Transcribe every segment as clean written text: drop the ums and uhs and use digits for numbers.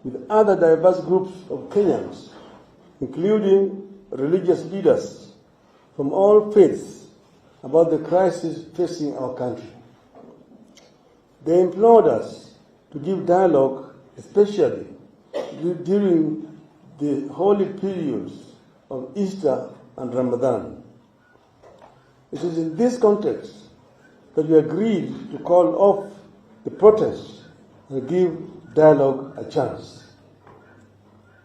with other diverse groups of Kenyans, including religious leaders from all faiths, about the crisis facing our country. They implored us to give dialogue, especially during the holy periods of Easter and Ramadan. It is in this context that we agreed to call off the protests and give dialogue a chance.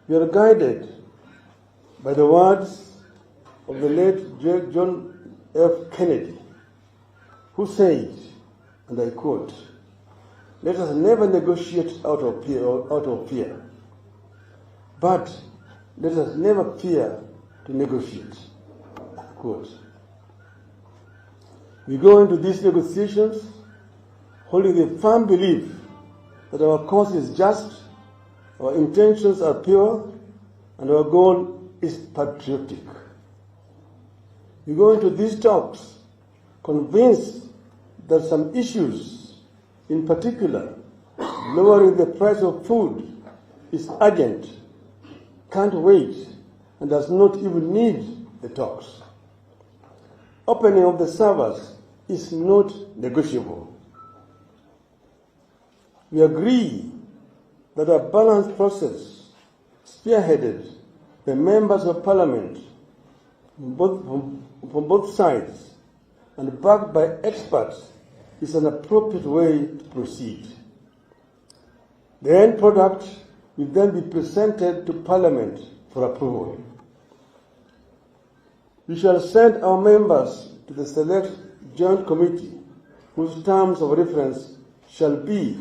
We are guided by the words of the late John F. Kennedy, who said, and I quote, "Let us never negotiate out of fear, but let us never fear to negotiate." Quote. We go into these negotiations holding a firm belief that our cause is just, our intentions are pure, and our goal is patriotic. We go into these talks convinced that some issues, in particular lowering the price of food, is urgent, can't wait, and does not even need the talks. Opening of the servers is not negotiable. We agree that a balanced process, spearheaded by members of parliament from both sides and backed by experts, is an appropriate way to proceed. The end product will then be presented to Parliament for approval. We shall send our members to the Select Joint Committee, whose terms of reference shall be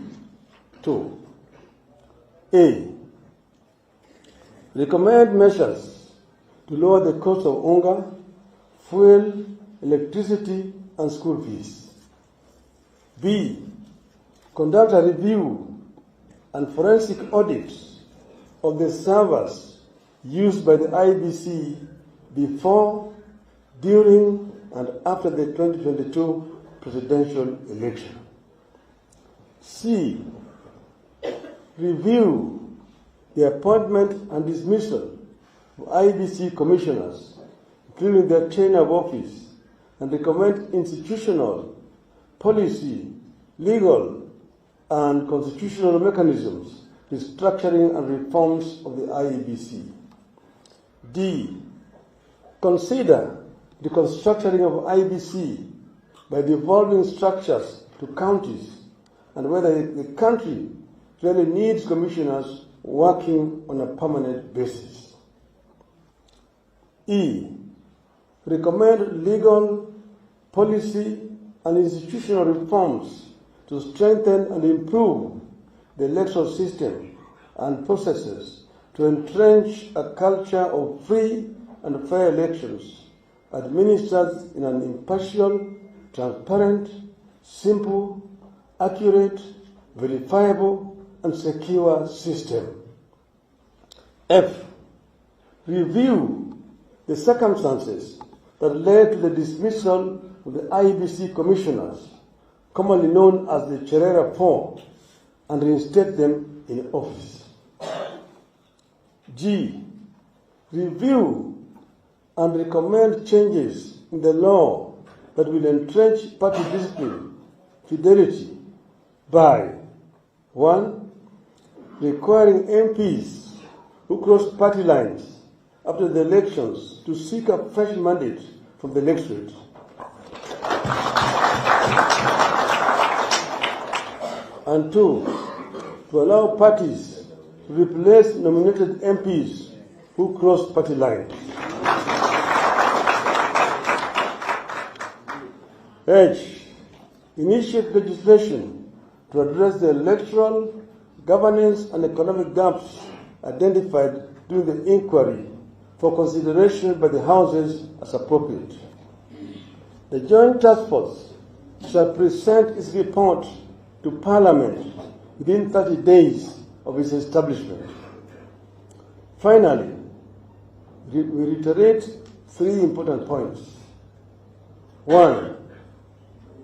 to A. Recommend measures to lower the cost of unga, fuel, electricity, and school fees. B. Conduct a review and forensic audit of the servers used by the IEBC before, during, and after the 2022 presidential election. C. Review the appointment and dismissal of IEBC commissioners, including their tenure of office, and recommend institutional, policy, legal, and constitutional mechanisms, restructuring and reforms of the IEBC. D. Consider the reconstructing of IEBC by devolving structures to counties, and whether the country really needs commissioners working on a permanent basis. E. Recommend legal, policy, and institutional reforms to strengthen and improve the electoral system and processes to entrench a culture of free and fair elections administered in an impartial, transparent, simple, accurate, verifiable, and secure system. F. Review the circumstances that led to the dismissal of the IEBC commissioners, commonly known as the Cherera Four, and reinstate them in office. G. Review and recommend changes in the law that will entrench party discipline, fidelity, by 1. Requiring MPs who cross party lines after the elections to seek a fresh mandate from the electorate. And 2. To allow parties to replace nominated MPs who cross party lines. H. Initiate legislation to address the electoral, governance, and economic gaps identified during the inquiry for consideration by the Houses as appropriate. The Joint Task Force shall present its report to Parliament within 30 days of its establishment. Finally, we reiterate 3 important points. 1.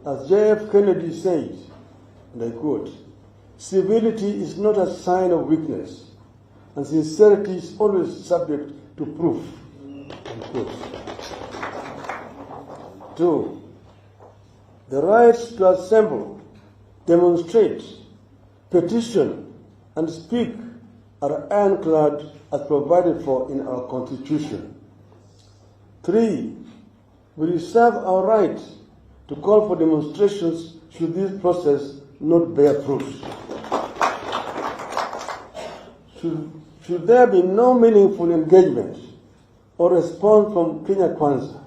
As J.F. Kennedy said, and I quote, "Civility is not a sign of weakness, and sincerity is always subject to proof. Unquote. 2. The rights to assemble, demonstrate, petition, and speak are ironclad as provided for in our Constitution. 3. We reserve our right to call for demonstrations should this process not bear fruit. Should there be no meaningful engagement or response from Kenya Kwanza,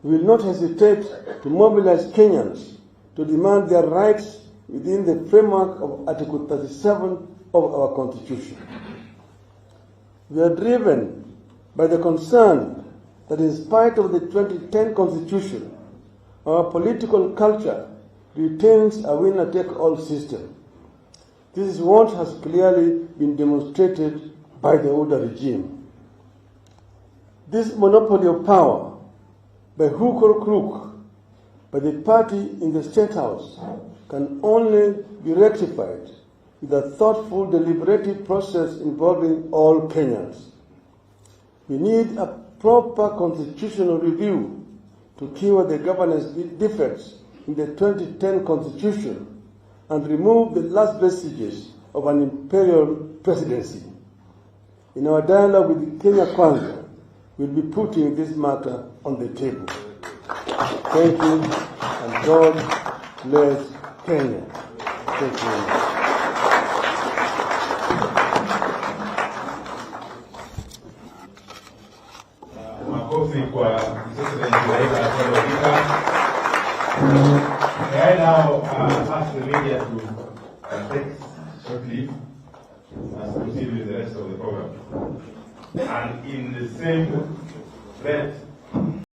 we will not hesitate to mobilize Kenyans to demand their rights within the framework of Article 37 of our Constitution. We are driven by the concern that in spite of the 2010 Constitution, our political culture retains a winner-take-all system. This is what has clearly been demonstrated by the older regime. This monopoly of power, by hook or crook, by the party in the State House, can only be rectified with a thoughtful, deliberative process involving all Kenyans. We need a proper constitutional review to cure the governance defects in the 2010 Constitution and remove the last vestiges of an imperial presidency. In our dialogue with Kenya Kwanza, we'll be putting this matter on the table. Thank you, and God bless Kenya. Thank you very much. Makofi kwa President Raila. I now ask the media to take short leave and proceed with the rest of the program. And in the same breath,